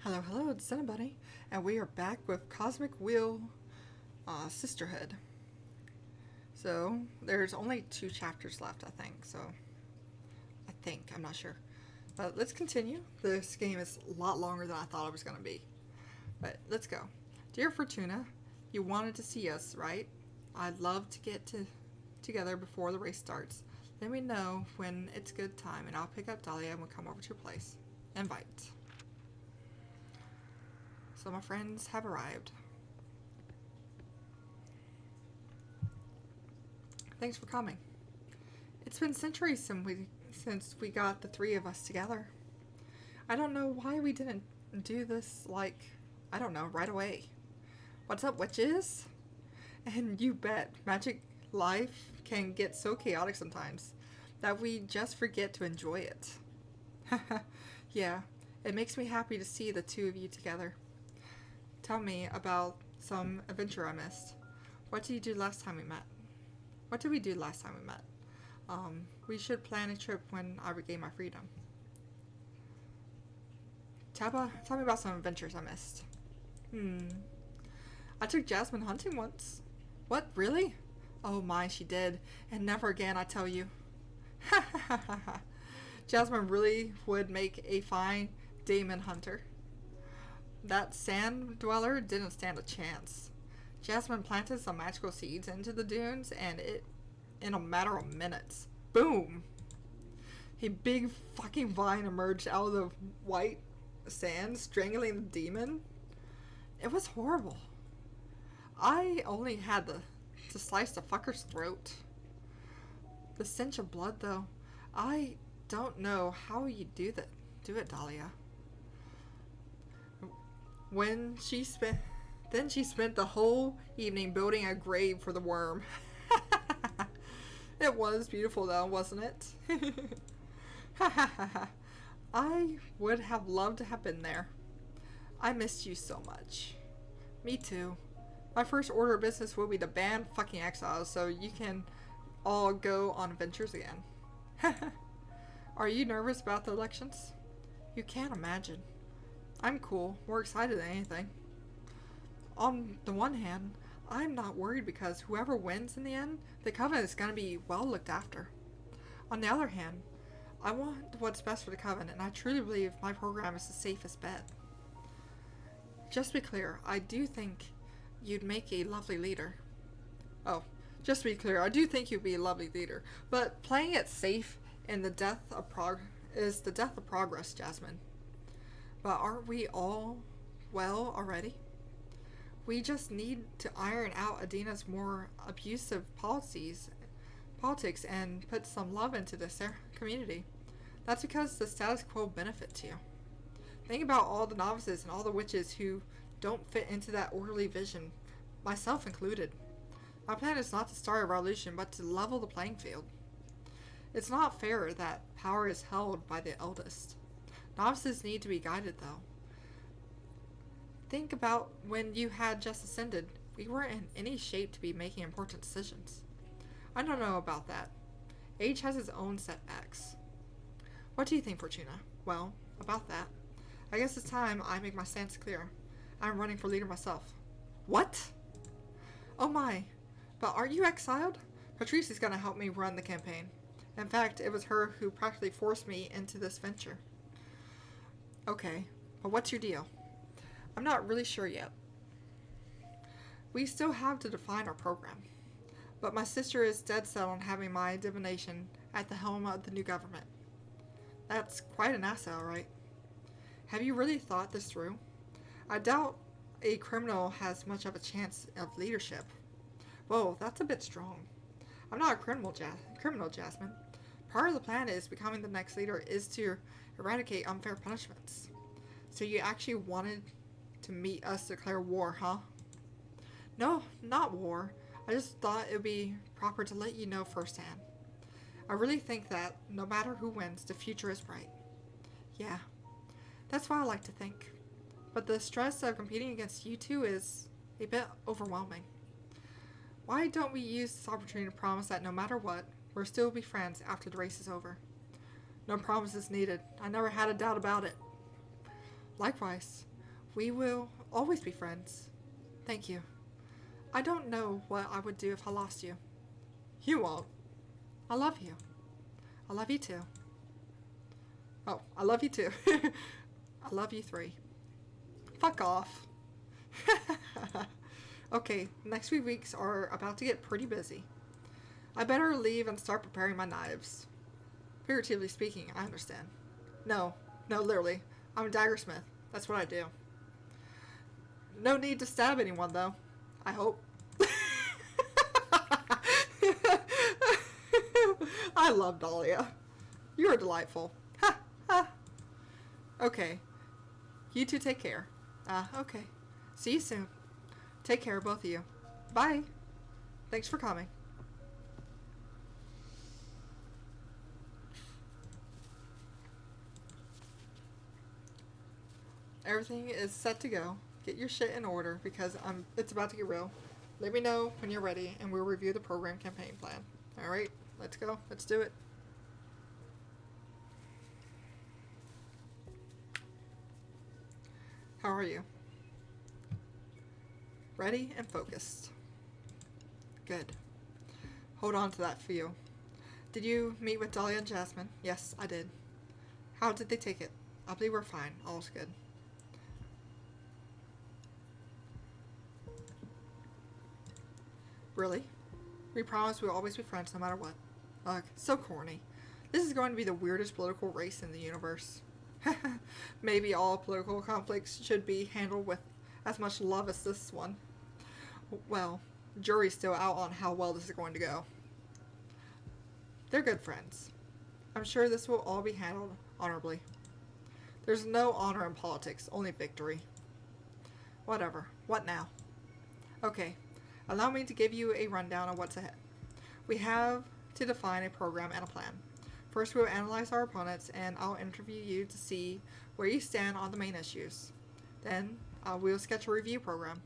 Hello, hello, it's Cinnabunny, and we are back with Cosmic Wheel Sisterhood. So, there's only 2 chapters left, I think, I'm not sure. But let's continue. This game is a lot longer than I thought it was going to be. But let's go. Dear Fortuna, you wanted to see us, right? I'd love to get together before the race starts. Let me know when it's good time, and I'll pick up Dahlia and we'll come over to your place. Invite. So my friends have arrived. Thanks for coming. It's been centuries since we got the 3 of us together. I don't know why we didn't do this, right away. What's up, witches? And you bet, magic life can get so chaotic sometimes that we just forget to enjoy it. Yeah, it makes me happy to see the 2 of you together. Tell me about some adventure I missed. What did we do last time we met? We should plan a trip when I regain my freedom. Tell me about some adventures I missed. I took Jasmine hunting once. What, really? Oh my, she did. And never again, I tell you. Ha ha ha ha. Jasmine really would make a fine demon hunter. That sand dweller didn't stand a chance. Jasmine planted some magical seeds into the dunes, and in a matter of minutes, boom! A big fucking vine emerged out of the white sand, strangling the demon. It was horrible. I only had to slice the fucker's throat. The stench of blood, though. I don't know how you do it, Dahlia. Then she spent the whole evening building a grave for the worm. It was beautiful though, wasn't it? I would have loved to have been there. I missed you so much. Me too. My first order of business will be to ban fucking exiles so you can all go on adventures again. Are you nervous about the elections? You can't imagine. I'm cool, more excited than anything. On the one hand, I'm not worried because whoever wins in the end, the coven is going to be well looked after. On the other hand, I want what's best for the coven, and I truly believe my program is the safest bet. Just to be clear, I do think you'd make a lovely leader. Just to be clear, I do think you'd be a lovely leader, but playing it safe in the death of progress, Jasmine. But aren't we all well already? We just need to iron out Adina's more abusive politics and put some love into this community. That's because the status quo benefits you. Think about all the novices and all the witches who don't fit into that orderly vision, myself included. My plan is not to start a revolution, but to level the playing field. It's not fair that power is held by the eldest. Novices need to be guided, though. Think about when you had just ascended. We weren't in any shape to be making important decisions. I don't know about that. Age has its own setbacks. What do you think, Fortuna? Well, about that, I guess it's time I make my stance clear. I'm running for leader myself. What? Oh my, but aren't you exiled? Patrice is going to help me run the campaign. In fact, it was her who practically forced me into this venture. Okay, but what's your deal? I'm not really sure yet. We still have to define our program. But my sister is dead set on having my divination at the helm of the new government. That's quite an asset, right? Have you really thought this through? I doubt a criminal has much of a chance of leadership. Whoa, that's a bit strong. I'm not a criminal, Jasmine. Part of the plan is becoming the next leader is to eradicate unfair punishments. So you actually wanted to meet us declare war, huh? No, not war. I just thought it would be proper to let you know firsthand. I really think that no matter who wins, the future is bright. Yeah, that's what I like to think. But the stress of competing against you two is a bit overwhelming. Why don't we use this opportunity to promise that no matter what, we'll still be friends after the race is over? No promises needed. I never had a doubt about it. Likewise, We will always be friends. Thank you. I don't know what I would do if I lost you. You won't. I love you. I love you too. Oh, I love you too. I love you 3. Fuck off. Okay, next few weeks are about to get pretty busy. I better leave and start preparing my knives. Figuratively speaking, I understand. No, literally. I'm a daggersmith. That's what I do. No need to stab anyone, though. I hope. I love Dahlia. You are delightful. Ha, ha. Okay. You two take care. Okay. See you soon. Take care, both of you. Bye. Thanks for coming. Everything is set to go. Get your shit in order because it's about to get real. Let me know when you're ready and we'll review the program campaign plan. Alright, let's go. Let's do it. How are you? Ready and focused. Good. Hold on to that feel. Did you meet with Dahlia and Jasmine? Yes, I did. How did they take it? I believe we're fine. All's good. Really? We promise we'll always be friends no matter what. Ugh, so corny. This is going to be the weirdest political race in the universe. Maybe all political conflicts should be handled with as much love as this one. Well, the jury's still out on how well this is going to go. They're good friends. I'm sure this will all be handled honorably. There's no honor in politics, only victory. Whatever. What now? Okay, allow me to give you a rundown of what's ahead. We have to define a program and a plan. First, we'll analyze our opponents, and I'll interview you to see where you stand on the main issues. Then, we'll sketch a review program.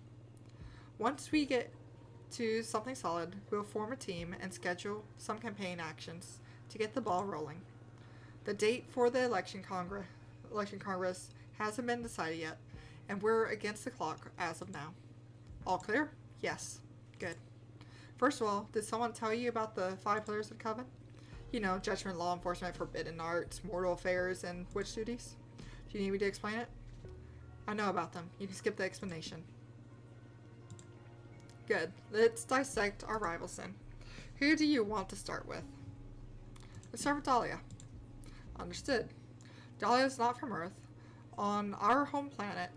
Once we get to something solid, we'll form a team and schedule some campaign actions to get the ball rolling. The date for the election Congress hasn't been decided yet, and we're against the clock as of now. All clear? Yes. Good. First of all, did someone tell you about the 5 pillars of the coven? You know, judgment, law enforcement, forbidden arts, mortal affairs, and witch duties. Do you need me to explain it? I know about them. You can skip the explanation. Good. Let's dissect our rivals then. Who do you want to start with? Let's start with Dahlia. Understood. Dahlia is not from Earth. On our home planet,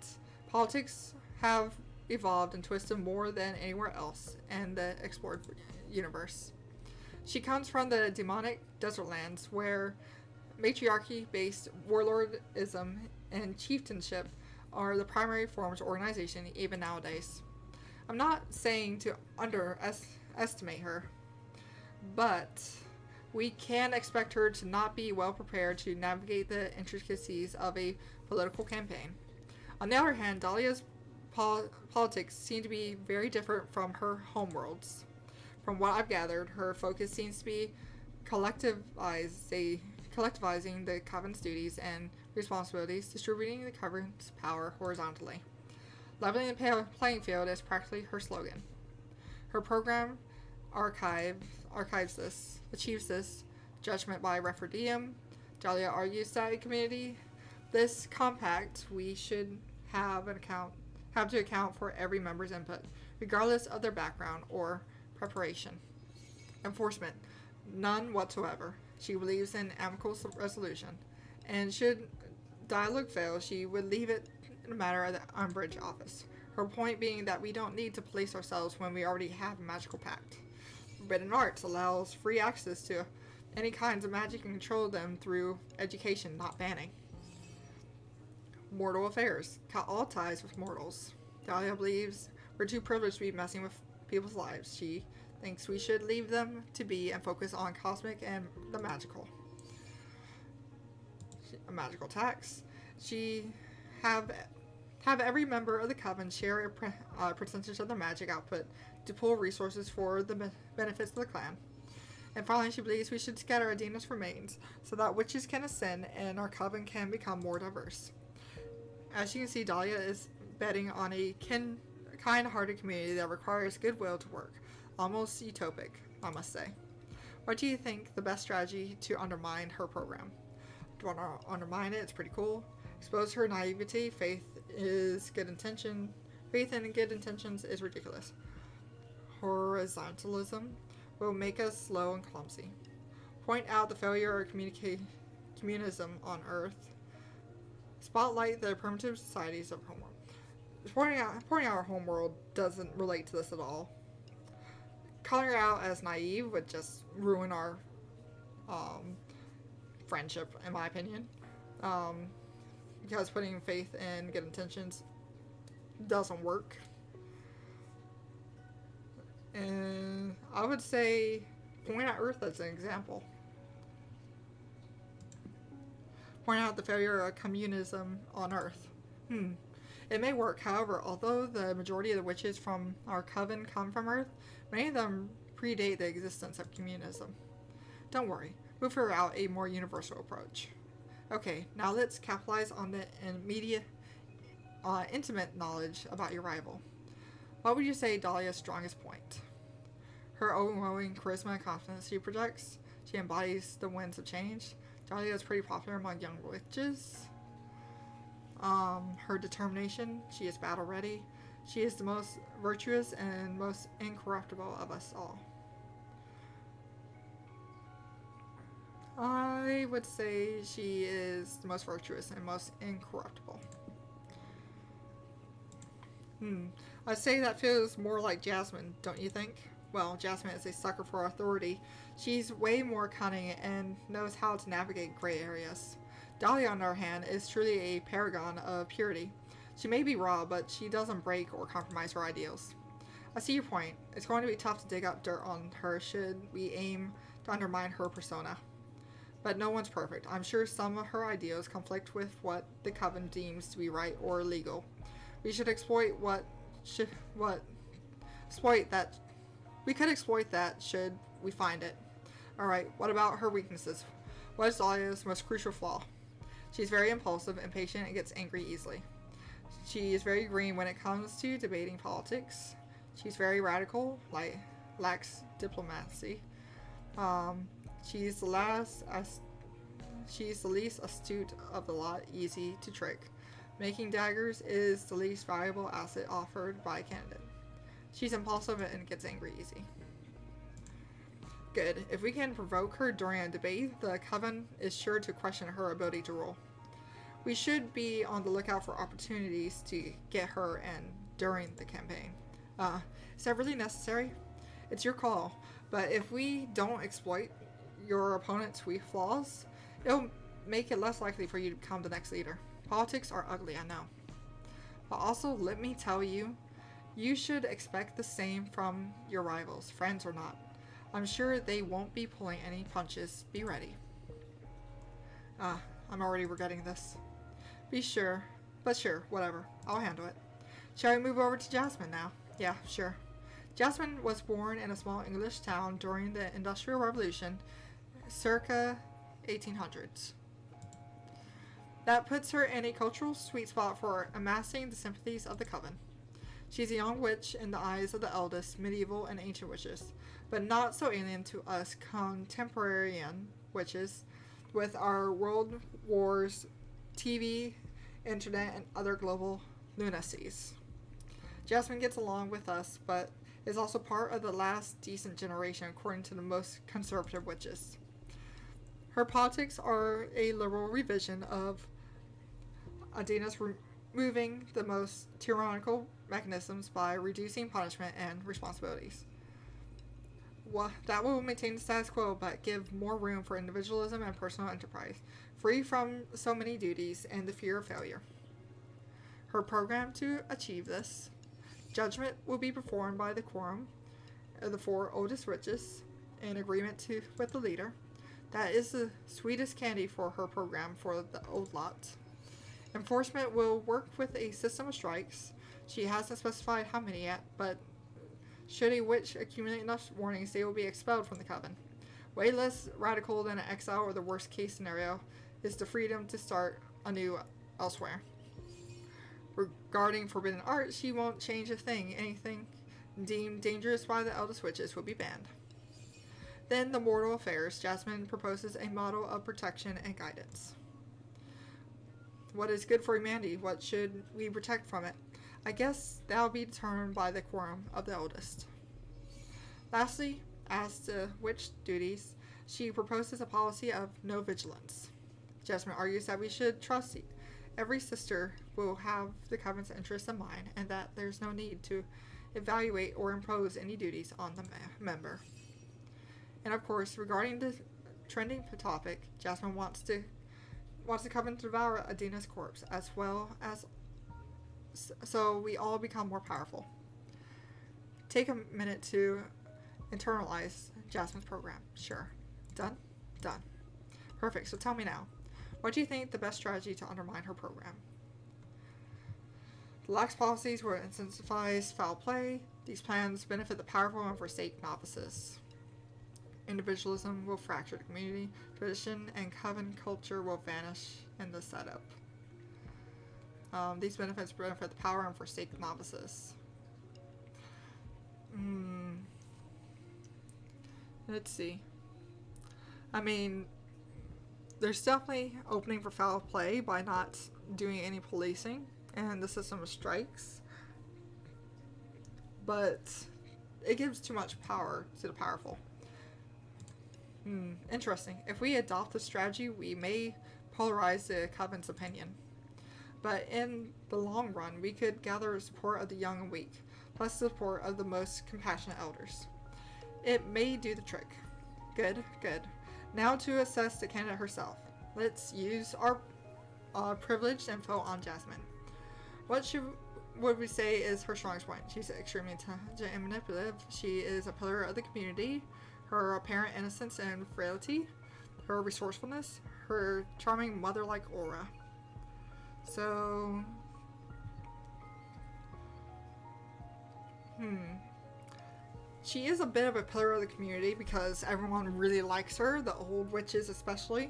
politics have evolved and twisted more than anywhere else in the explored universe. She comes from the demonic desert lands where matriarchy-based warlordism and chieftainship are the primary forms of organization even nowadays. I'm not saying to underestimate her, but we can expect her to not be well prepared to navigate the intricacies of a political campaign. On the other hand, Dahlia's politics seem to be very different from her homeworlds. From what I've gathered, her focus seems to be collectivizing the coven's duties and responsibilities, distributing the coven's power horizontally. Leveling the playing field is practically her slogan. Her program archives this, achieves this, judgment by referendum. Dahlia argues that in community, this compact, we should have to account for every member's input, regardless of their background or preparation. Enforcement, none whatsoever. She believes in amicable resolution, and should dialogue fail, she would leave it in a matter of the Umbridge office. Her point being that we don't need to police ourselves when we already have a magical pact. Forbidden arts allows free access to any kinds of magic and control them through education, not banning. Mortal affairs, cut all ties with mortals. Dahlia believes we're too privileged to be messing with people's lives. She thinks we should leave them to be and focus on cosmic and the magical. A magical tax. She have every member of the coven share a percentage of the magic output to pool resources for the benefits of the clan. And finally, she believes we should scatter Adina's remains so that witches can ascend and our coven can become more diverse. As you can see, Dahlia is betting on a kind-hearted community that requires goodwill to work. Almost utopic, I must say. What do you think the best strategy to undermine her program? Do you want to undermine it? It's pretty cool. Expose her naivety. Faith in good intentions is ridiculous. Horizontalism will make us slow and clumsy. Point out the failure of communism on Earth. Spotlight the primitive societies of homeworld. Pointing out our homeworld doesn't relate to this at all. Calling her out as naive would just ruin our friendship, in my opinion. Because putting faith in good intentions doesn't work. And I would say point out Earth as an example. Point out the failure of communism on Earth. It may work, however, although the majority of the witches from our coven come from Earth, many of them predate the existence of communism. Don't worry, we'll figure out a more universal approach. Okay, now let's capitalize on the intimate knowledge about your rival. What would you say Dahlia's strongest point? Her overwhelming charisma and confidence she projects. She embodies the winds of change. Dahlia is pretty popular among young witches. Her determination, she is battle ready. She is the most virtuous and most incorruptible of us all. I would say she is the most virtuous and most incorruptible. I'd say that feels more like Jasmine, don't you think? Well, Jasmine is a sucker for authority. She's way more cunning and knows how to navigate gray areas. Dahlia, on the other hand, is truly a paragon of purity. She may be raw, but she doesn't break or compromise her ideals. I see your point. It's going to be tough to dig up dirt on her should we aim to undermine her persona. But no one's perfect. I'm sure some of her ideals conflict with what the coven deems to be right or legal. We should exploit we could exploit that should we find it. Alright, what about her weaknesses? What is Dahlia's most crucial flaw? She's very impulsive, impatient, and gets angry easily. She is very green when it comes to debating politics. She's very radical, lacks diplomacy. She's the least astute of the lot, easy to trick. Making daggers is the least valuable asset offered by a candidate. She's impulsive and gets angry easy. Good. If we can provoke her during a debate, the coven is sure to question her ability to rule. We should be on the lookout for opportunities to get her in during the campaign. Is that really necessary? It's your call, but if we don't exploit your opponent's weak flaws, it'll make it less likely for you to become the next leader. Politics are ugly, I know. But also, let me tell you, you should expect the same from your rivals, friends or not. I'm sure they won't be pulling any punches. Be ready. I'm already regretting this. Sure, whatever. I'll handle it. Shall we move over to Jasmine now? Yeah, sure. Jasmine was born in a small English town during the Industrial Revolution, circa 1800s. That puts her in a cultural sweet spot for amassing the sympathies of the coven. She's a young witch in the eyes of the eldest medieval and ancient witches, but not so alien to us contemporarian witches with our world wars, TV, internet, and other global lunacies. Jasmine gets along with us, but is also part of the last decent generation according to the most conservative witches. Her politics are a liberal revision of Adina's removing the most tyrannical mechanisms by reducing punishment and responsibilities. That will maintain the status quo, but give more room for individualism and personal enterprise, free from so many duties and the fear of failure. Her program to achieve this: judgment will be performed by the quorum of the 4 oldest witches in agreement with the leader. That is the sweetest candy for her program for the old lot. Enforcement will work with a system of strikes. She hasn't specified how many yet, but should a witch accumulate enough warnings, they will be expelled from the coven. Way less radical than an exile, or the worst case scenario is the freedom to start anew elsewhere. Regarding forbidden art, she won't change a thing. Anything deemed dangerous by the eldest witches will be banned. Then the mortal affairs. Jasmine proposes a model of protection and guidance. What is good for humanity? What should we protect from it? I guess that will be determined by the quorum of the eldest. Lastly, as to witch duties, she proposes a policy of no vigilance. Jasmine argues that we should trust every sister will have the coven's interests in mind, and that there's no need to evaluate or impose any duties on the member. And of course, regarding the trending topic, Jasmine wants the coven to devour Adina's corpse, as well as so we all become more powerful. Take a minute to internalize Jasmine's program. Sure. Done? Done. Perfect. So tell me now, what do you think the best strategy to undermine her program? The lax policies will incentivize foul play. These plans benefit the powerful and forsake novices. Individualism will fracture the community. Tradition and coven culture will vanish in the setup. These benefits benefit the power and forsake novices. Let's see. I mean, there's definitely opening for foul play by not doing any policing and the system of strikes. But it gives too much power to the powerful. Interesting. If we adopt this strategy, we may polarize the coven's opinion. But in the long run, we could gather support of the young and weak, plus the support of the most compassionate elders. It may do the trick. Good, good. Now to assess the candidate herself. Let's use our privileged info on Jasmine. What would we say is her strongest point? She's extremely intelligent and manipulative. She is a pillar of the community. Her apparent innocence and frailty, her resourcefulness, her charming mother-like aura. So, she is a bit of a pillar of the community because everyone really likes her, the old witches especially,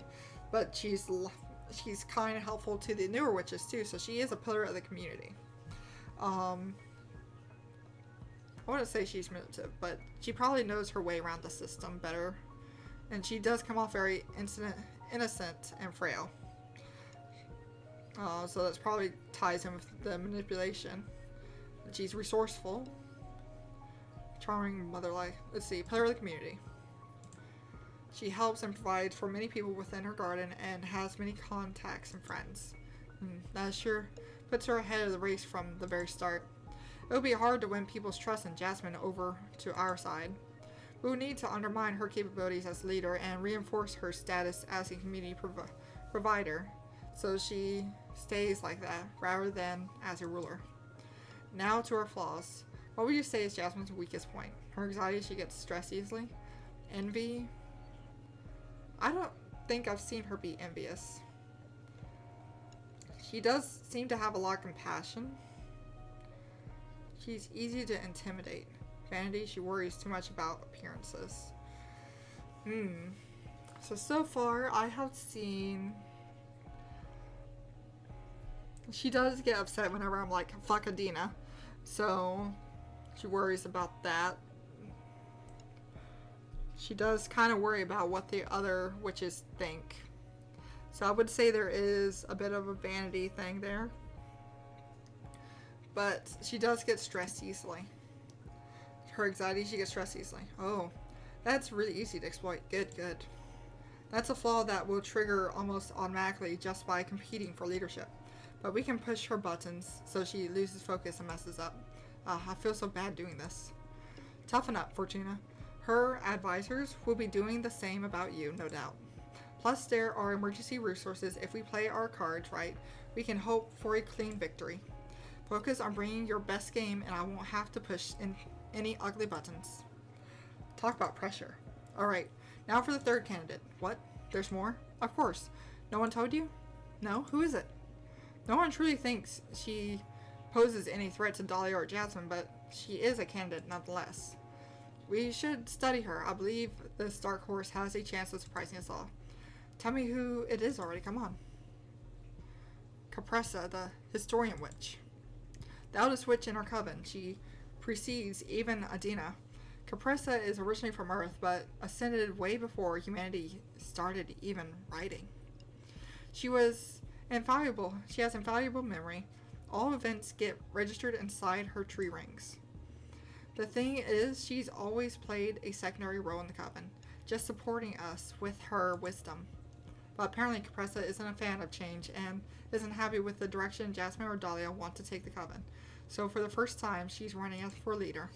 but she's kind of helpful to the newer witches too, so she is a pillar of the community. I wouldn't say she's manipulative, but she probably knows her way around the system better, and she does come off very innocent and frail. So that's probably ties in with the manipulation. She's resourceful, charming, mother-like. Let's see, pillar of the community. She helps and provides for many people within her garden and has many contacts and friends. That sure puts her ahead of the race from the very start. It would be hard to win people's trust in Jasmine over to our side. We will need to undermine her capabilities as leader and reinforce her status as a community provider, so she stays like that rather than as a ruler. Now to her flaws. What would you say is Jasmine's weakest point? Her anxiety, she gets stressed easily. Envy. I don't think I've seen her be envious. She does seem to have a lot of compassion. She's easy to intimidate. Vanity, she worries too much about appearances. So far I have seen... She does get upset whenever I'm like, fuck Adina. So, she worries about that. She does kind of worry about what the other witches think. So I would say there is a bit of a vanity thing there. But she does get stressed easily. Her anxiety, she gets stressed easily. Oh, that's really easy to exploit. Good, good. That's a flaw that will trigger almost automatically just by competing for leadership. But we can push her buttons so she loses focus and messes up. I feel so bad doing this. Toughen up, Fortuna. Her advisors will be doing the same about you, no doubt. Plus, there are emergency resources. If we play our cards right, we can hope for a clean victory. Focus on bringing your best game and I won't have to push in any ugly buttons. Talk about pressure. Alright, now for the third candidate. What? There's more? Of course. No one told you? No? Who is it? No one truly thinks she poses any threat to Dahlia or Jasmine, but she is a candidate nonetheless. We should study her. I believe this dark horse has a chance of surprising us all. Tell me who it is already, come on. Capressa, the historian witch. the eldest witch in our coven. She precedes even Adina. Capressa is originally from Earth, but ascended way before humanity started even writing. She was infallible. She has infallible memory. All events get registered inside her tree rings. The thing is, she's always played a secondary role in the coven, just supporting us with her wisdom. But apparently Capressa isn't a fan of change and isn't happy with the direction Jasmine or Dahlia want to take the coven. So for the first time, she's running as for leader.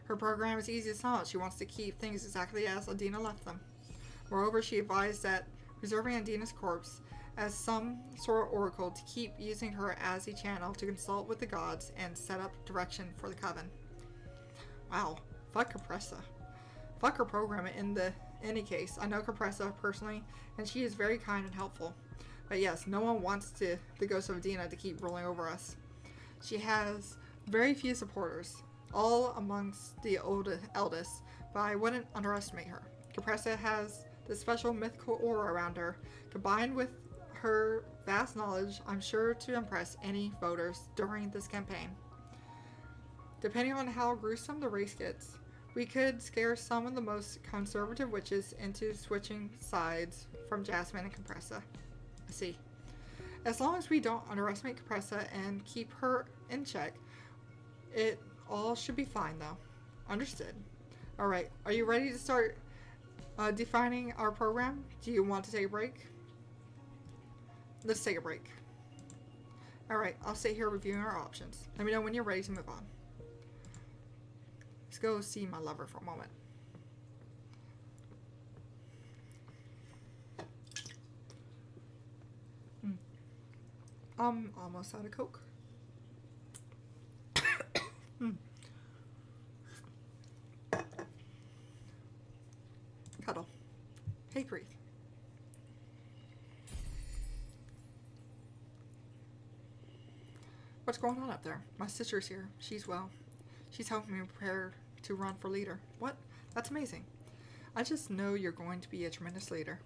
Her program is easy to sum up. She wants to keep things exactly as Adina left them. Moreover, she advised that reserving Adina's corpse as some sort of oracle to keep using her as a channel to consult with the gods and set up direction for the coven. Wow, fuck Capressa. Fuck her program in any case. I know Capressa personally, and she is very kind and helpful. But yes, no one wants the ghost of Adina to keep ruling over us. She has very few supporters, all amongst the eldest, but I wouldn't underestimate her. Capressa has this special mythical aura around her. Combined with her vast knowledge, I'm sure to impress any voters during this campaign. Depending on how gruesome the race gets, we could scare some of the most conservative witches into switching sides from Jasmine and Capressa. I see. As long as we don't underestimate Capressa and keep her in check, it all should be fine though. Understood. Alright, are you ready to start defining our program? Do you want to take a break? Let's take a break. Alright, I'll sit here reviewing our options. Let me know when you're ready to move on. Let's go see my lover for a moment. I'm almost out of Coke. Cuddle. Hey, Grief. What's going on up there? My sister's here. She's well. She's helping me prepare to run for leader. What? That's amazing. I just know you're going to be a tremendous leader.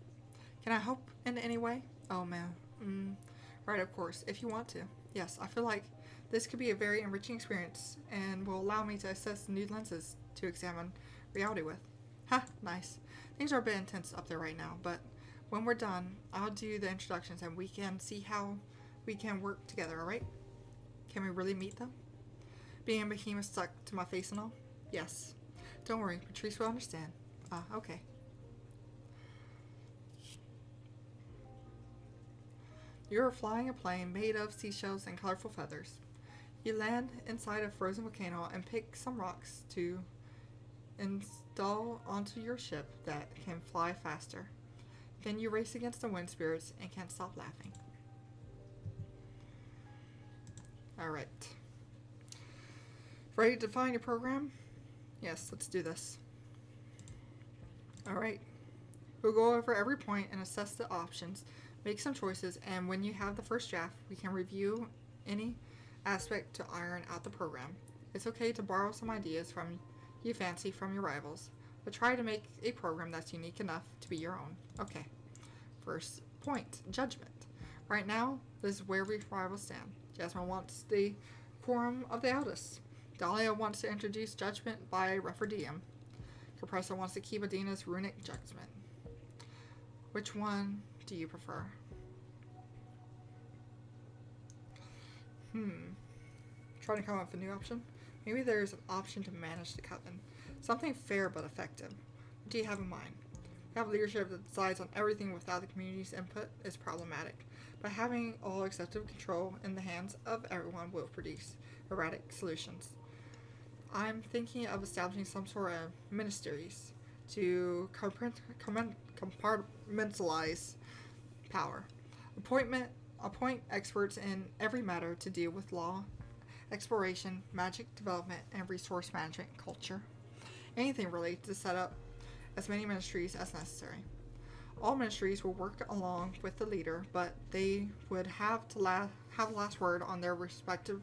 Can I help in any way? Oh, man. Right, of course, if you want to. Yes, I feel like this could be a very enriching experience and will allow me to assess new lenses to examine reality with. Ha, nice. Things are a bit intense up there right now, but when we're done, I'll do the introductions and we can see how we can work together, alright? Can we really meet though? Being a behemoth stuck to my face and all? Yes. Don't worry, Patrice will understand. Okay. You're flying a plane made of seashells and colorful feathers. You land inside a frozen volcano and pick some rocks to install onto your ship that can fly faster. Then you race against the wind spirits and can't stop laughing. Alright. Ready to define your program? Yes, let's do this. Alright. We'll go over every point and assess the options, make some choices, and when you have the first draft, we can review any aspect to iron out the program. It's okay to borrow some ideas from you fancy from your rivals, but try to make a program that's unique enough to be your own. Okay. First point, judgment. Right now, this is where we rivals stand. Jasmine wants the quorum of the eldest. Dahlia wants to introduce judgment by referendum. Capressa wants to keep Adina's runic judgment. Which one do you prefer? Trying to come up with a new option? Maybe there's an option to manage the coven. Something fair but effective. What do you have in mind? To have leadership that decides on everything without the community's input is problematic, but having all executive control in the hands of everyone will produce erratic solutions. I'm thinking of establishing some sort of ministries to compartmentalize power. Appoint experts in every matter to deal with law, exploration, magic development, and resource management culture. Anything really to set up as many ministries as necessary. All ministries will work along with the leader, but they would have to have the last word on their respective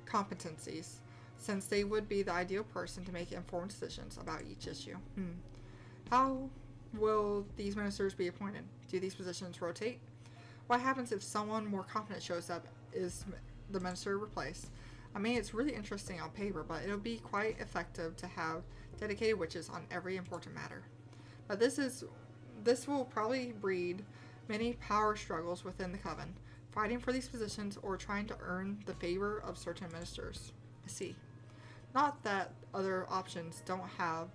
competencies, since they would be the ideal person to make informed decisions about each issue. How will these ministers be appointed? Do these positions rotate? What happens if someone more competent shows up? Is the minister replaced? I mean, it's really interesting on paper, but it'll be quite effective to have dedicated witches on every important matter. But this will probably breed many power struggles within the coven, fighting for these positions or trying to earn the favor of certain ministers. I see. Not that other options don't have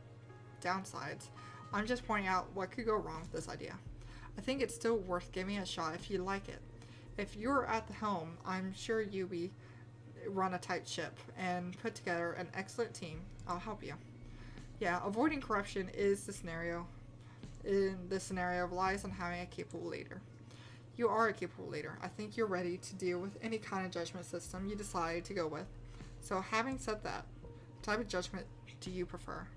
downsides. I'm just pointing out what could go wrong with this idea. I think it's still worth giving it a shot if you like it. If you're at the helm, I'm sure you'll be run a tight ship and put together an excellent team. I'll help you. Yeah, avoiding corruption is the scenario. In this scenario relies on having a capable leader. You are a capable leader. I think you're ready to deal with any kind of judgment system you decide to go with. So having said that, what type of judgment do you prefer?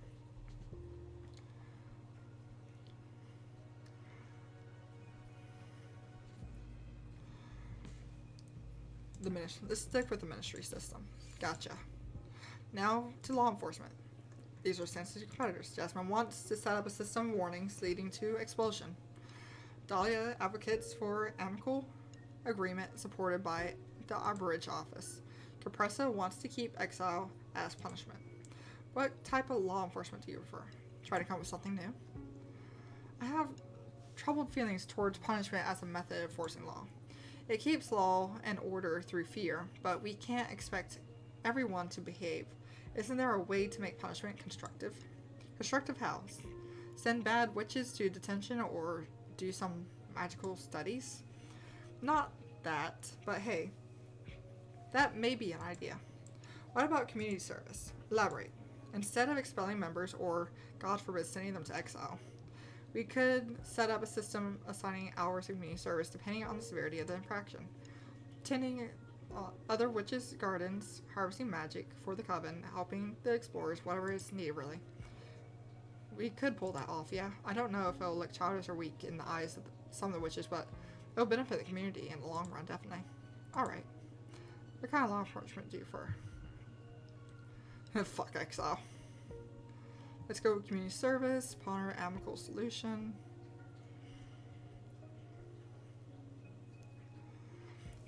Let's stick with the ministry system. Gotcha. Now to law enforcement. These are sensitive competitors. Jasmine wants to set up a system of warnings leading to expulsion. Dahlia advocates for amicable agreement supported by the Arborage office. Capressa wants to keep exile as punishment. What type of law enforcement do you prefer? Try to come up with something new? I have troubled feelings towards punishment as a method of enforcing law. It keeps law and order through fear, but we can't expect everyone to behave. Isn't there a way to make punishment constructive? Constructive how? Send bad witches to detention or do some magical studies? Not that, but hey, that may be an idea. What about community service? Elaborate. Instead of expelling members or, God forbid, sending them to exile, we could set up a system assigning hours of community service depending on the severity of the infraction. Tending other witches' gardens, harvesting magic for the coven, helping the explorers, whatever is needed, really. We could pull that off, yeah. I don't know if it'll look childish or weak in the eyes of some of the witches, but it'll benefit the community in the long run, definitely. Alright. What kind of law enforcement do you prefer? Fuck exile. Let's go with community service, ponder amicable solution.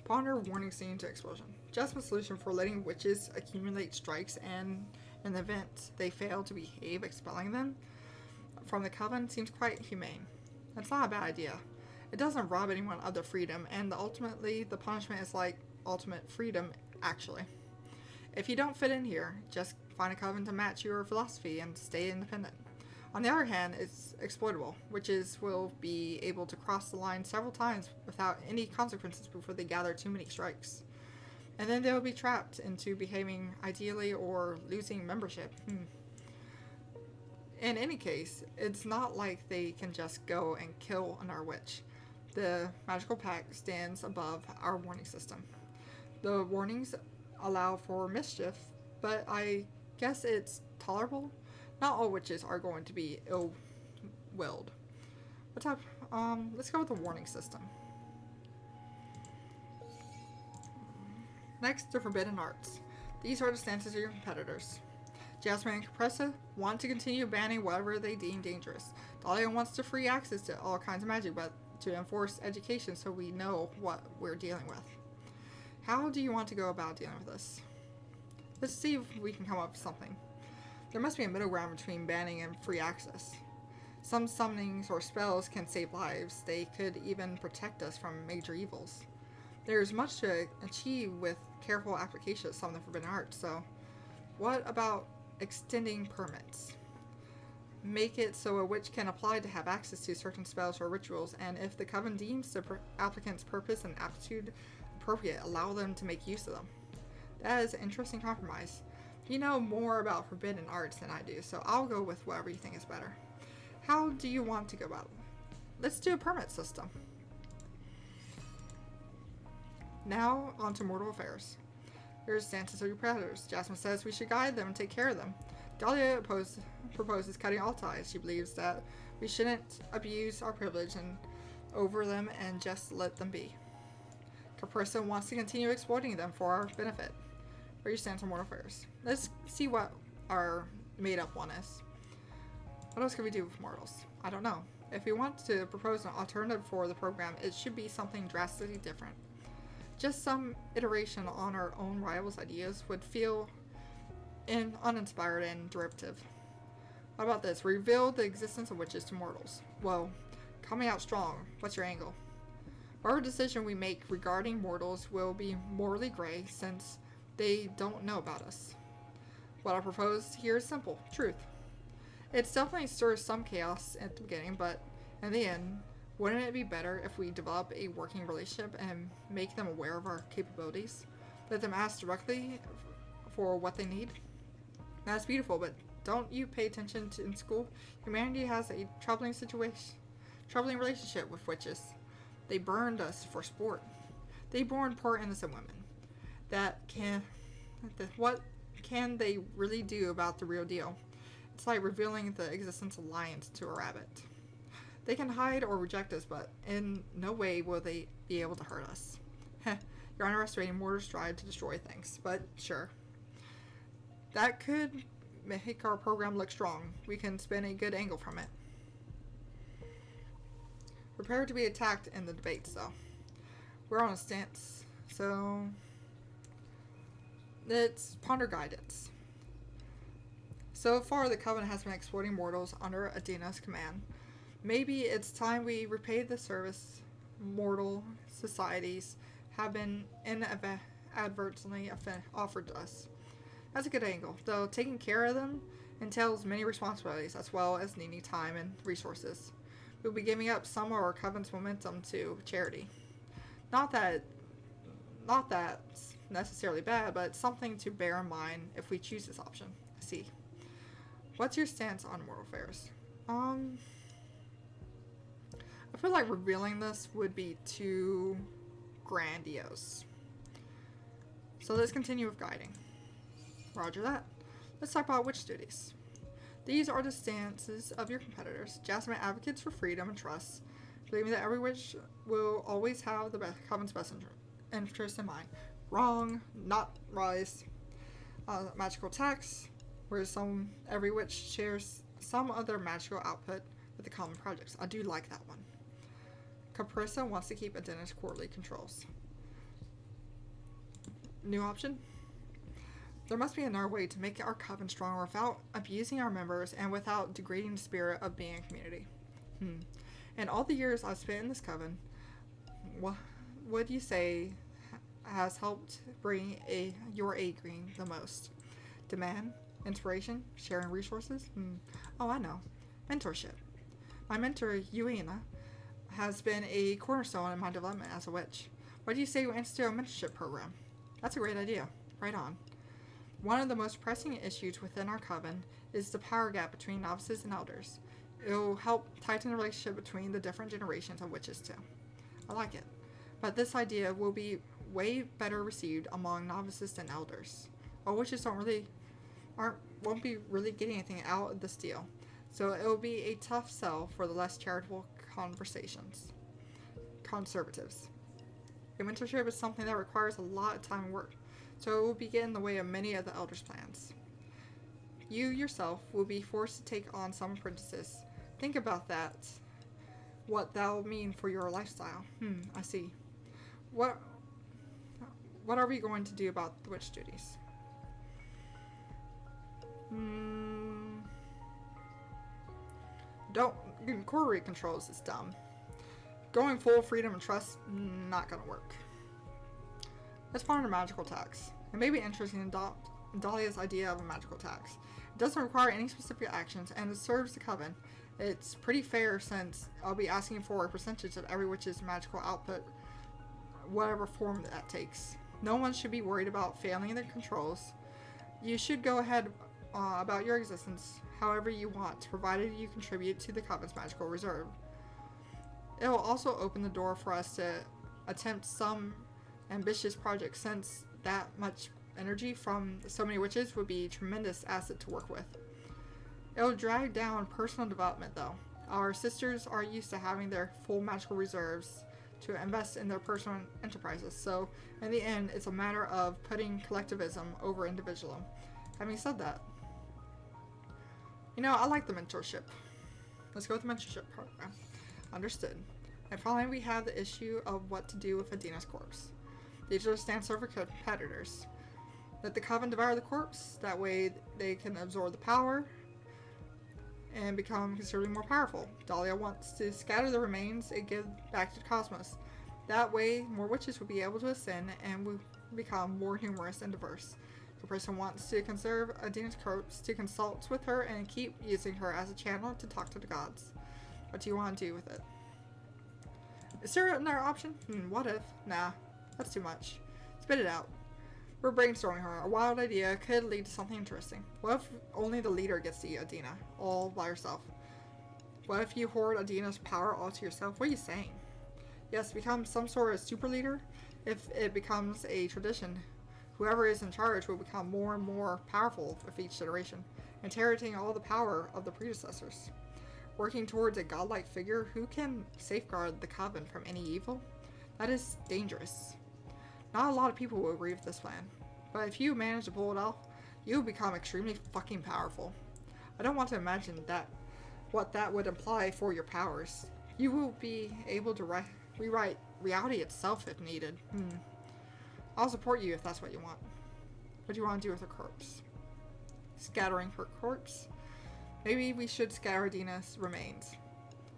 Ponder warning scene to explosion. Just a solution for letting witches accumulate strikes and in the event they fail to behave, expelling them from the coven seems quite humane. That's not a bad idea. It doesn't rob anyone of their freedom, and ultimately the punishment is like ultimate freedom, actually. If you don't fit in here, just find a coven to match your philosophy and stay independent. On the other hand, it's exploitable. Witches will be able to cross the line several times without any consequences before they gather too many strikes. And then they'll be trapped into behaving ideally or losing membership. In any case, it's not like they can just go and kill another witch. The magical pact stands above our warning system. The warnings allow for mischief, but I guess it's tolerable. Not all witches are going to be ill-willed. What type? Let's go with the warning system. Next, the forbidden arts. These are the stances of your competitors. Jasmine and Capressa want to continue banning whatever they deem dangerous. Dahlia wants to free access to all kinds of magic, but to enforce education so we know what we're dealing with. How do you want to go about dealing with this? Let's see if we can come up with something. There must be a middle ground between banning and free access. Some summonings or spells can save lives. They could even protect us from major evils. There's much to achieve with careful application of some of the forbidden arts, so what about extending permits? Make it so a witch can apply to have access to certain spells or rituals, and if the coven deems the applicant's purpose and aptitude appropriate, allow them to make use of them. That is an interesting compromise. You know more about forbidden arts than I do, so I'll go with whatever you think is better. How do you want to go about it? Let's do a permit system. Now, on to mortal affairs. Here's stances of your predators. Jasmine says we should guide them and take care of them. Dahlia proposes cutting all ties. She believes that we shouldn't abuse our privilege and over them and just let them be. Caprissa wants to continue exploiting them for our benefit. Where you stand on mortal affairs. Let's see what our made-up one is. What else can we do with mortals? I don't know. If we want to propose an alternative for the program, it should be something drastically different. Just some iteration on our own rivals' ideas would feel uninspired and derivative. What about this? Reveal the existence of witches to mortals. Well, coming out strong. What's your angle? Whatever decision we make regarding mortals will be morally gray since they don't know about us. What I propose here is simple. Truth. It definitely stirs some chaos at the beginning, but in the end, wouldn't it be better if we develop a working relationship and make them aware of our capabilities? Let them ask directly for what they need? That's beautiful, but don't you pay attention to in school? Humanity has a troubling relationship with witches. They burned us for sport. They born poor innocent women. What can they really do about the real deal? It's like revealing the existence of lions to a rabbit. They can hide or reject us, but in no way will they be able to hurt us. You're underestimating mortars' drive to destroy things, but sure. That could make our program look strong. We can spin a good angle from it. Prepare to be attacked in the debates, though. We're on a stance, so it's ponder guidance. So far, the Coven has been exploiting mortals under Adena's command. Maybe it's time we repay the service mortal societies have been inadvertently offered to us. That's a good angle, though taking care of them entails many responsibilities as well as needing time and resources. We'll be giving up some of our Coven's momentum to charity. Not that that's necessarily bad, but something to bear in mind if we choose this option. I see. What's your stance on mortal affairs? I feel like revealing this would be too grandiose. So let's continue with guiding. Roger that. Let's talk about witch duties. These are the stances of your competitors. Jasmine advocates for freedom and trust, believing that every witch will always have the Coven's best interest in mind. Wrong, not rise. Magical attacks, where every witch shares some other magical output with the common projects. I do like that one. Caprissa wants to keep Adena's quarterly controls. New option? There must be another way to make our Coven stronger without abusing our members and without degrading the spirit of being a community. In all the years I've spent in this Coven, what would you say has helped bring your A-green the most? Demand? Inspiration? Sharing resources? Oh, I know. Mentorship. My mentor, Yuina, has been a cornerstone in my development as a witch. What do you say we institute a mentorship program? That's a great idea. Right on. One of the most pressing issues within our Coven is the power gap between novices and elders. It'll help tighten the relationship between the different generations of witches too. I like it. But this idea will be way better received among novices than elders. Witches won't be really getting anything out of this deal. So it will be a tough sell for the less charitable conservatives. A mentorship is something that requires a lot of time and work, so it will get in the way of many of the elders' plans. You yourself will be forced to take on some apprentices. Think about that. What that will mean for your lifestyle. I see. What are we going to do about the witch duties? Quarterly controls is dumb. Going full freedom and trust, not gonna work. Let's ponder magical tax. It may be interesting to adopt Dahlia's idea of a magical tax. It doesn't require any specific actions and it serves the Coven. It's pretty fair since I'll be asking for a percentage of every witch's magical output, whatever form that takes. No one should be worried about failing the controls. You should go ahead about your existence however you want, provided you contribute to the Coven's magical reserve. It will also open the door for us to attempt some ambitious projects, since that much energy from so many witches would be a tremendous asset to work with. It will drag down personal development though. Our sisters are used to having their full magical reserves to invest in their personal enterprises, so in the end it's a matter of putting collectivism over individualism. Having said that, I like the mentorship. Let's go with the mentorship program. Understood. And finally we have the issue of what to do with Adena's corpse. They just stand serve for competitors. Let the coven devour the corpse. That way they can absorb the power and become considerably more powerful. Dahlia wants to scatter the remains and give back to the cosmos. That way, more witches will be able to ascend and will become more numerous and diverse. The person wants to conserve Adina's corpse to consult with her and keep using her as a channel to talk to the gods. What do you want to do with it? Is there another option? What if? Nah, that's too much. Spit it out. We're brainstorming her. A wild idea could lead to something interesting. What if only the leader gets to eat Adina, all by herself? What if you hoard Adina's power all to yourself? What are you saying? Yes, become some sort of super leader. If it becomes a tradition, whoever is in charge will become more and more powerful with each generation, inheriting all the power of the predecessors. Working towards a godlike figure who can safeguard the coven from any evil? That is dangerous. Not a lot of people will agree with this plan, but if you manage to pull it off, you will become extremely fucking powerful. I don't want to imagine what that would imply for your powers. You will be able to rewrite reality itself if needed. I'll support you if that's what you want. What do you want to do with her corpse? Scattering her corpse? Maybe we should scatter Adina's remains.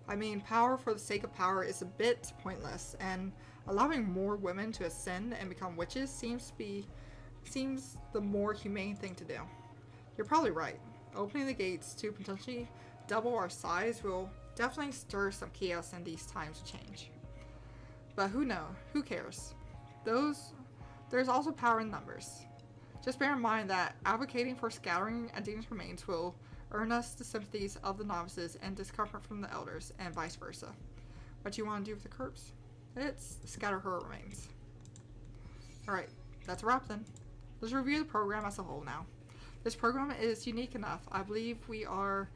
I mean, power for the sake of power is a bit pointless, and allowing more women to ascend and become witches seems the more humane thing to do. You're probably right. Opening the gates to potentially double our size will definitely stir some chaos in these times of change. But who knows? Who cares? There's also power in numbers. Just bear in mind that advocating for scattering Adina's remains will earn us the sympathies of the novices and discomfort from the elders, and vice versa. What do you want to do with the corpse? It's scatter her remains. Alright, that's a wrap then. Let's review the program as a whole now. This program is unique enough. I believe we are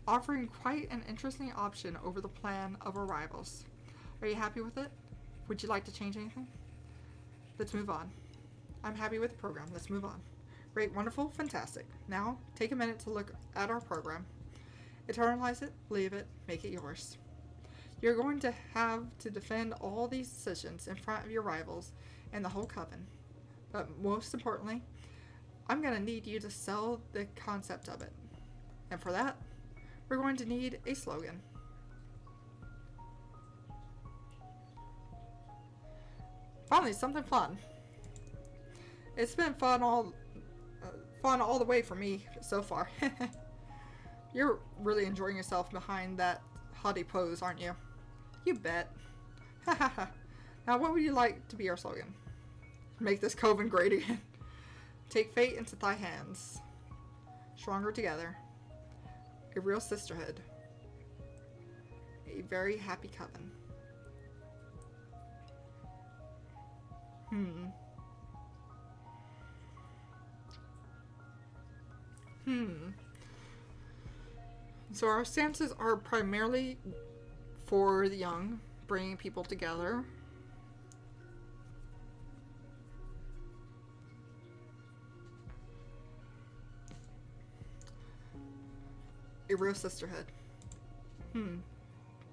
offering quite an interesting option over the plan of our rivals. Are you happy with it? Would you like to change anything? Let's move on. I'm happy with the program. Let's move on. Great, wonderful, fantastic. Now, take a minute to look at our program. Internalize it, believe it, make it yours. You're going to have to defend all these decisions in front of your rivals and the whole coven. But most importantly, I'm going to need you to sell the concept of it. And for that, we're going to need a slogan. Finally, something fun. It's been fun all the way for me so far. You're really enjoying yourself behind that haughty pose, aren't you? You bet. Now, what would you like to be our slogan? Make this coven great again. Take fate into thy hands. Stronger together. A real sisterhood. A very happy coven. So our stances are primarily for the young, bringing people together. A real sisterhood.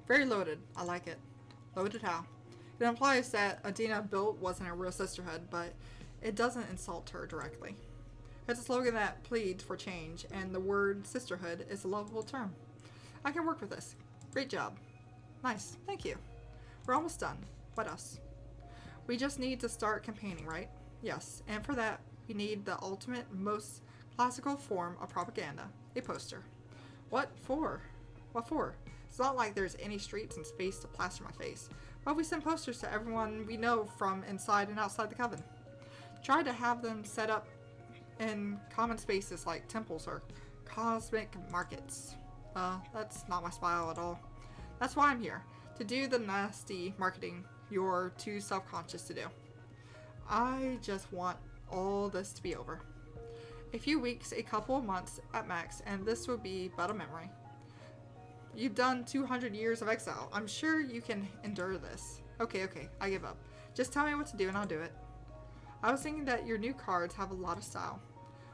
Very loaded. I like it. Loaded how? It implies that Adina built wasn't a real sisterhood, but it doesn't insult her directly. It's a slogan that pleads for change, and the word sisterhood is a lovable term. I can work with this. Great job. Nice. Thank you. We're almost done. What else? We just need to start campaigning, right? Yes, and for that, we need the ultimate, most classical form of propaganda, a poster. What for? What for? It's not like there's any streets and space to plaster my face. Well, we send posters to everyone we know from inside and outside the coven. Try to have them set up in common spaces like temples or cosmic markets. That's not my style at all. That's why I'm here, to do the nasty marketing you're too self-conscious to do. I just want all this to be over. A few weeks, a couple of months at max, and this will be but a memory. You've done 200 years of exile. I'm sure you can endure this. Okay, I give up. Just tell me what to do and I'll do it. I was thinking that your new cards have a lot of style.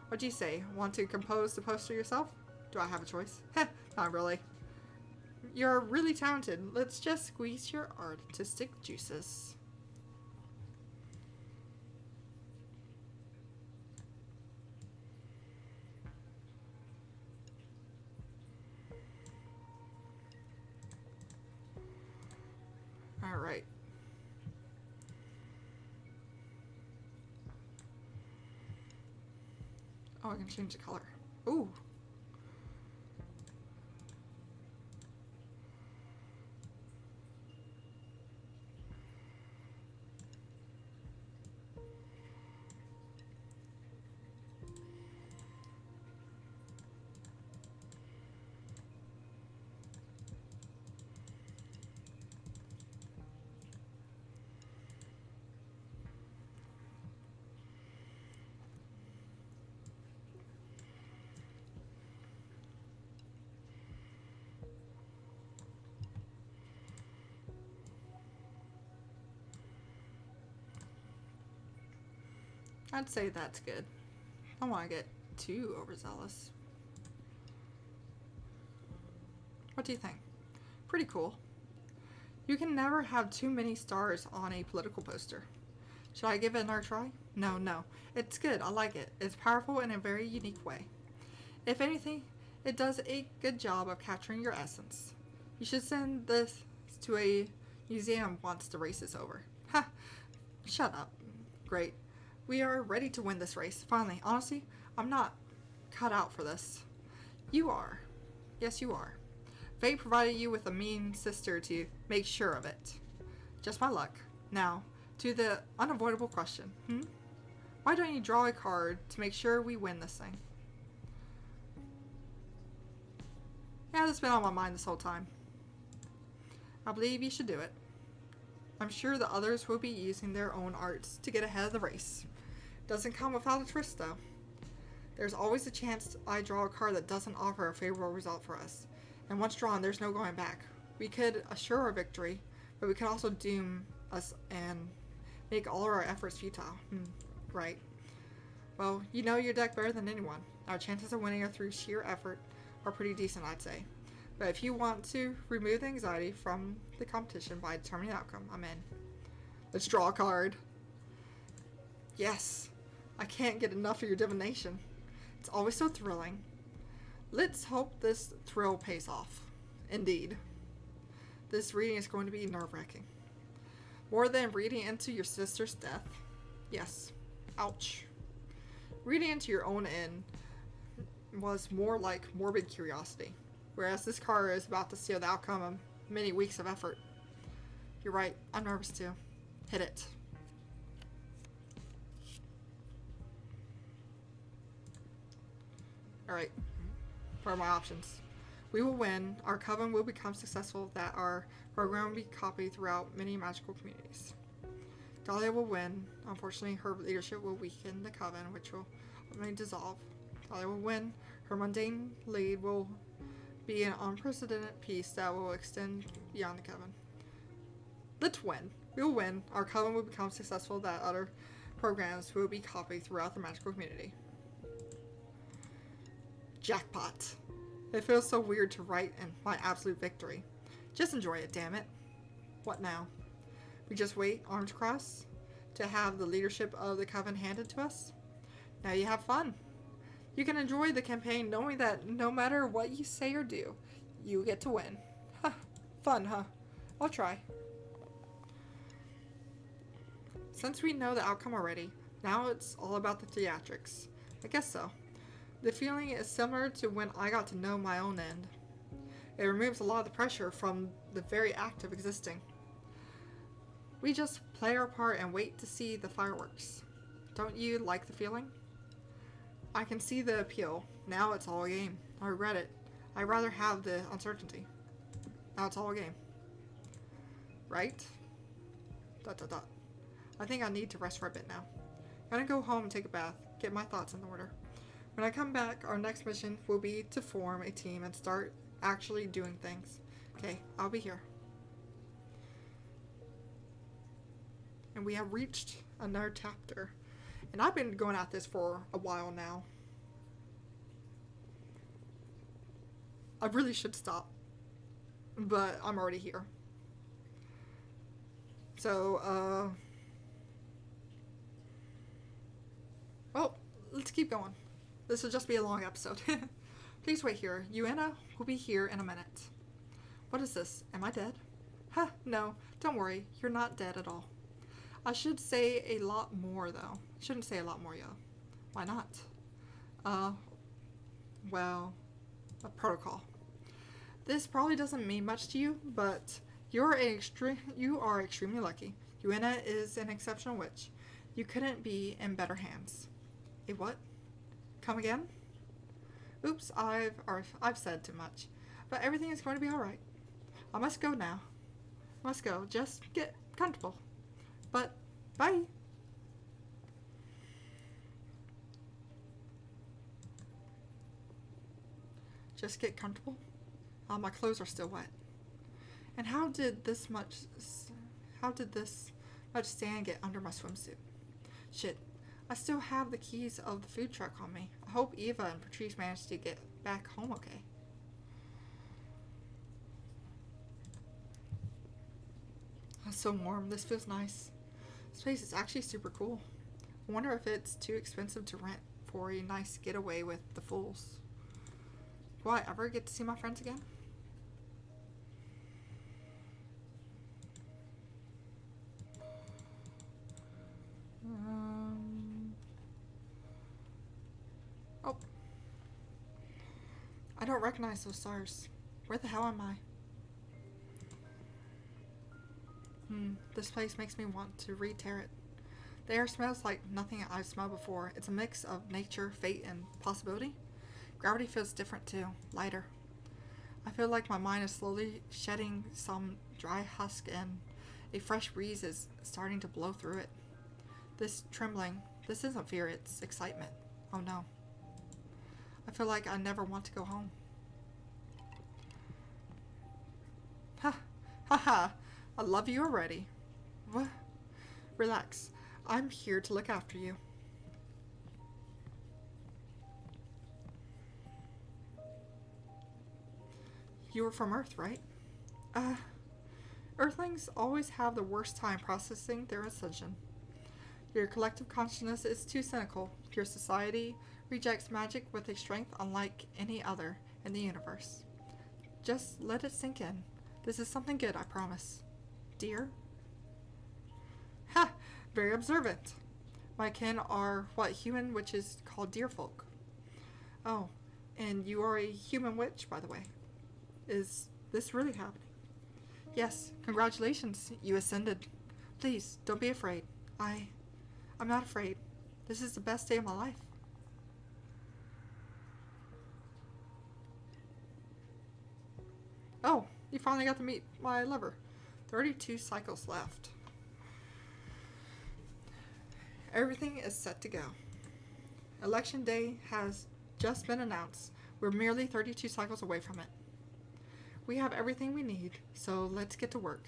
What do you say? Want to compose the poster yourself? Do I have a choice? Heh, not really. You're really talented. Let's just squeeze your artistic juices. Oh, I can change the color. Ooh. I'd say that's good. I don't want to get too overzealous. What do you think? Pretty cool. You can never have too many stars on a political poster. Should I give it another try? No. It's good. I like it. It's powerful in a very unique way. If anything, it does a good job of capturing your essence. You should send this to a museum once the race is over. Ha! Shut up. Great. We are ready to win this race. Finally, honestly, I'm not cut out for this. You are. Yes, you are. Fate provided you with a mean sister to make sure of it. Just my luck. Now, to the unavoidable question. Why don't you draw a card to make sure we win this thing? Yeah, that's been on my mind this whole time. I believe you should do it. I'm sure the others will be using their own arts to get ahead of the race. Doesn't come without a twist, though. There's always a chance I draw a card that doesn't offer a favorable result for us. And once drawn, there's no going back. We could assure our victory, but we could also doom us and make all of our efforts futile. Right. Well, you know your deck better than anyone. Our chances of winning through sheer effort are pretty decent, I'd say. But if you want to remove the anxiety from the competition by determining the outcome, I'm in. Let's draw a card. Yes. I can't get enough of your divination. It's always so thrilling. Let's hope this thrill pays off. Indeed. This reading is going to be nerve-wracking. More than reading into your sister's death. Yes. Ouch. Reading into your own end was more like morbid curiosity, whereas this card is about to seal the outcome of many weeks of effort. You're right. I'm nervous too. Hit it. Alright. What are my options? We will win. Our coven will become successful. That our program will be copied throughout many magical communities. Dahlia will win. Unfortunately, her leadership will weaken the coven, which will ultimately dissolve. Dahlia will win. Her mundane lead will be an unprecedented peace that will extend beyond the coven. Let's win. We will win. Our coven will become successful. That other programs will be copied throughout the magical community. Jackpot. It feels so weird to write in my absolute victory. Just enjoy it, damn it. What now? We just wait, arms crossed, to have the leadership of the coven handed to us? Now you have fun. You can enjoy the campaign knowing that no matter what you say or do, you get to win. Huh. Fun, huh? I'll try. Since we know the outcome already, now it's all about the theatrics. I guess so. The feeling is similar to when I got to know my own end. It removes a lot of the pressure from the very act of existing. We just play our part and wait to see the fireworks. Don't you like the feeling? I can see the appeal. Now it's all a game. I regret it. I'd rather have the uncertainty. Now it's all a game. Right? ... I think I need to rest for a bit now. Gotta go home and take a bath. Get my thoughts in order. When I come back, our next mission will be to form a team and start actually doing things. Okay, I'll be here. And we have reached another chapter. And I've been going at this for a while now. I really should stop. But I'm already here. So, well, let's keep going. This will just be a long episode. Please wait here. Yuena will be here in a minute. What is this? Am I dead? Huh, no. Don't worry. You're not dead at all. I should say a lot more, though. Shouldn't say a lot more, yo. Why not? Uh, well, a protocol. This probably doesn't mean much to you, but you are extremely lucky. Yuena is an exceptional witch. You couldn't be in better hands. A what? Come again? Oops, I've said too much. But everything is going to be alright. I must go now. Must go. Just get comfortable. But, bye. Just get comfortable? My clothes are still wet. And how did this much sand get under my swimsuit? Shit. I still have the keys of the food truck on me. I hope Eva and Patrice managed to get back home okay. It's so warm. This feels nice. This place is actually super cool. I wonder if it's too expensive to rent for a nice getaway with the fools. Will I ever get to see my friends again? Oh. I don't recognize those stars. Where the hell am I? This place makes me want to re-tear it. The air smells like nothing I've smelled before. It's a mix of nature, fate, and possibility. Gravity feels different too, lighter. I feel like my mind is slowly shedding some dry husk and a fresh breeze is starting to blow through it. This trembling, this isn't fear, it's excitement. Oh no. I feel like I never want to go home. Ha! Ha ha! I love you already. What? Relax. I'm here to look after you. You were from Earth, right? Earthlings always have the worst time processing their ascension. Your collective consciousness is too cynical. Your society rejects magic with a strength unlike any other in the universe. Just let it sink in. This is something good, I promise. Dear? Ha! Very observant. My kin are what human witches call deer folk. Oh, and you are a human witch, by the way. Is this really happening? Yes, congratulations, you ascended. Please, don't be afraid. I'm not afraid. This is the best day of my life. Oh, you finally got to meet my lover. 32 cycles left. Everything is set to go. Election day has just been announced. We're merely 32 cycles away from it. We have everything we need, so let's get to work.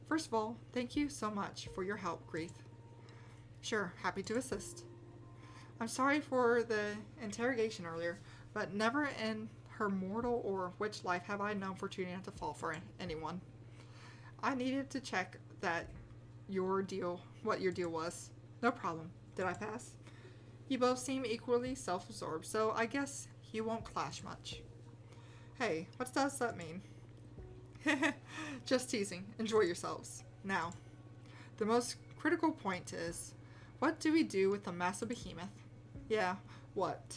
First of all, thank you so much for your help, Greeth. Sure, happy to assist. I'm sorry for the interrogation earlier, but never in her mortal or witch life have I known Fortuna to fall for anyone. I needed to check that what your deal was. No problem. Did I pass? You both seem equally self-absorbed, so I guess you won't clash much. Hey, what does that mean? Just teasing. Enjoy yourselves. Now, the most critical point is, what do we do with the massive behemoth? Yeah, what?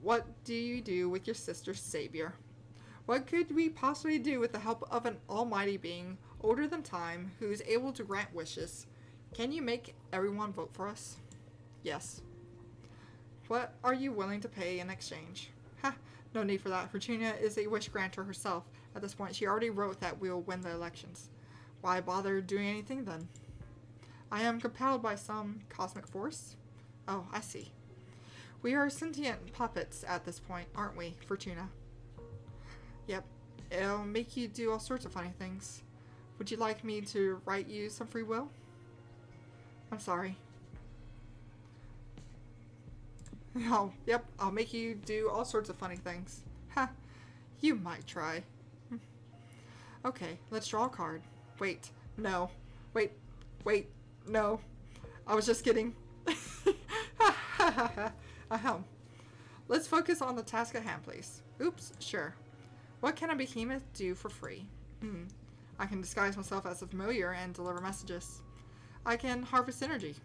What do you do with your sister's savior? What could we possibly do with the help of an almighty being older than time who is able to grant wishes? Can you make everyone vote for us? Yes. What are you willing to pay in exchange? Ha, no need for that. Fortuna is a wish granter herself. At this point, she already wrote that we'll win the elections. Why bother doing anything then? I am compelled by some cosmic force. Oh, I see. We are sentient puppets at this point, aren't we, Fortuna? Yep. It'll make you do all sorts of funny things. Would you like me to write you some free will? I'm sorry. Oh, yep, I'll make you do all sorts of funny things. Ha, you might try. Okay, let's draw a card. Wait, no. Wait, no. I was just kidding. Ahem. Let's focus on the task at hand, please. Oops, sure. What can a behemoth do for free? I can disguise myself as a familiar and deliver messages. I can harvest energy.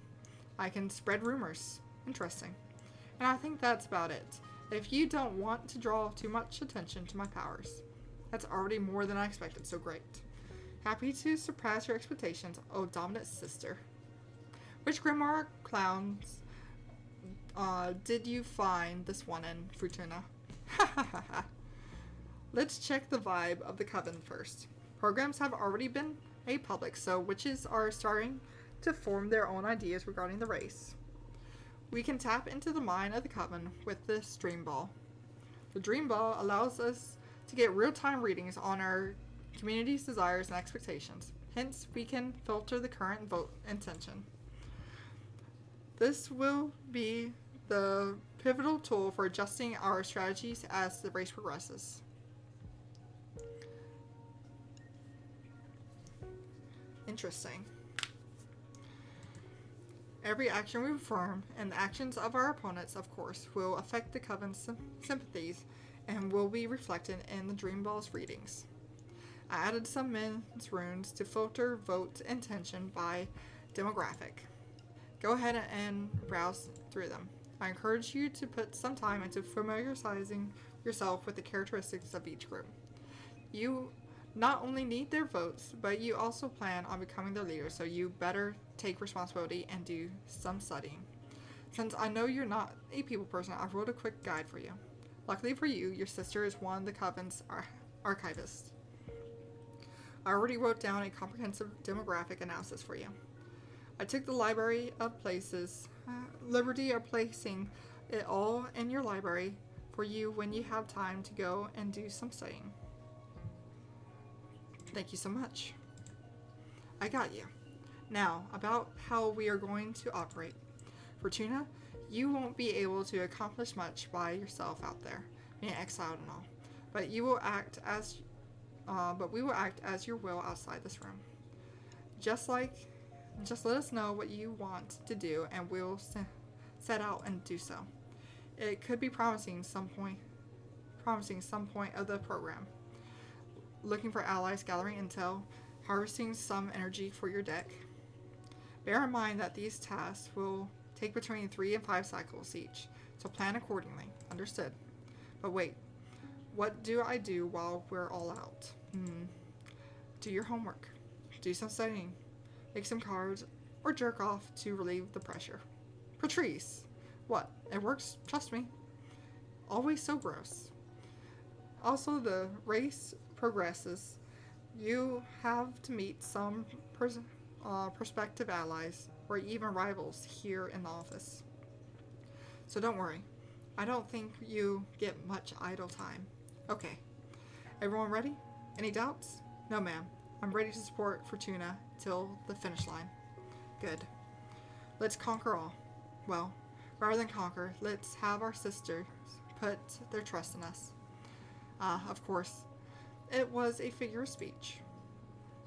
I can spread rumors. Interesting. And I think that's about it. If you don't want to draw too much attention to my powers, that's already more than I expected, so great. Happy to surpass your expectations, oh dominant sister. Which grimoire clowns did you find this one in, Fortuna? Ha ha ha ha. Let's check the vibe of the coven first. Programs have already been made public, so witches are starting to form their own ideas regarding the race. We can tap into the mind of the coven with this dream ball. The dream ball allows us to get real-time readings on our community's desires and expectations. Hence, we can filter the current vote intention. This will be the pivotal tool for adjusting our strategies as the race progresses. Interesting. Every action we perform and the actions of our opponents, of course, will affect the coven's sympathies and will be reflected in the dream ball's readings. I added some men's runes to filter vote intention by demographic. Go ahead and browse through them. I encourage you to put some time into familiarizing yourself with the characteristics of each group. You not only need their votes, but you also plan on becoming their leader, so you better take responsibility and do some studying. Since I know you're not a people person, I wrote a quick guide for you. Luckily for you, your sister is one of the coven's archivists. I already wrote down a comprehensive demographic analysis for you. I took the library of places, liberty of placing it all in your library for you when you have time to go and do some studying. Thank you so much. I got you. Now, about how we are going to operate. Fortuna, you won't be able to accomplish much by yourself out there, being exiled and all. But we will act as your will outside this room. Just let us know what you want to do, and we'll set out and do so. It could be promising some point of the program. Looking for allies, gathering intel, harvesting some energy for your deck. Bear in mind that these tasks will take between 3 and 5 cycles each, so plan accordingly. Understood. But wait, what do I do while we're all out? Do your homework. Do some studying. Make some cards, or jerk off to relieve the pressure. Patrice! What? It works, trust me. Always so gross. Also, the race progresses. You have to meet some prospective allies, or even rivals here in the office. So don't worry. I don't think you get much idle time. Okay. Everyone ready? Any doubts? No, ma'am. I'm ready to support Fortuna till the finish line. Good. Let's conquer all. Well, rather than conquer, let's have our sisters put their trust in us. Of course, it was a figure of speech.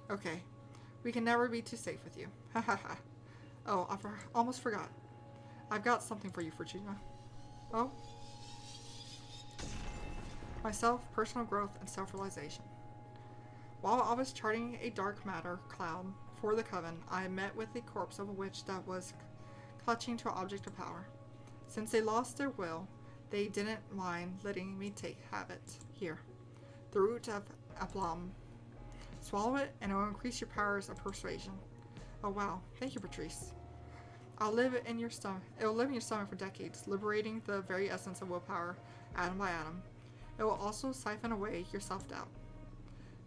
Okay. We can never be too safe with you. Ha ha ha. Oh, I almost forgot. I've got something for you, Fortuna. Oh? Myself, personal growth, and self-realization. While I was charting a dark matter cloud for the coven, I met with the corpse of a witch that was clutching to an object of power. Since they lost their will, they didn't mind letting me have it. Here. The root of aplomb. Swallow it, and it will increase your powers of persuasion. Oh wow, thank you, Patrice. It will live in your stomach for decades, liberating the very essence of willpower, atom by atom. It will also siphon away your self-doubt.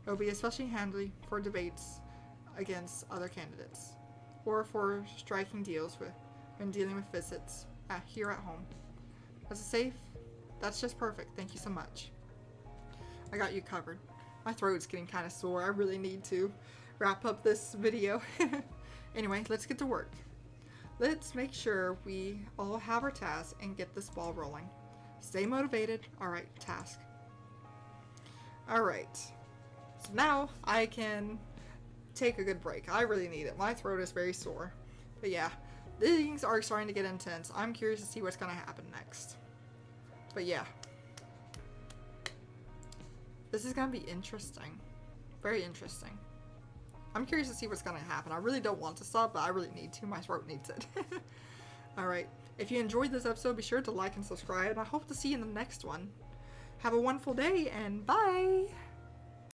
It will be especially handy for debates against other candidates, or for striking deals when dealing with visits here at home. As a safe, that's just perfect. Thank you so much. I got you covered. My throat's getting kind of sore. I really need to wrap up this video. Anyway, let's get to work. Let's make sure we all have our tasks and get this ball rolling. Stay motivated. Alright, task. Alright. So now I can take a good break. I really need it. My throat is very sore. But yeah, things are starting to get intense. I'm curious to see what's going to happen next. But yeah. This is going to be interesting. Very interesting. I'm curious to see what's going to happen. I really don't want to stop, but I really need to. My throat needs it. Alright, if you enjoyed this episode, be sure to like and subscribe, and I hope to see you in the next one. Have a wonderful day, and bye!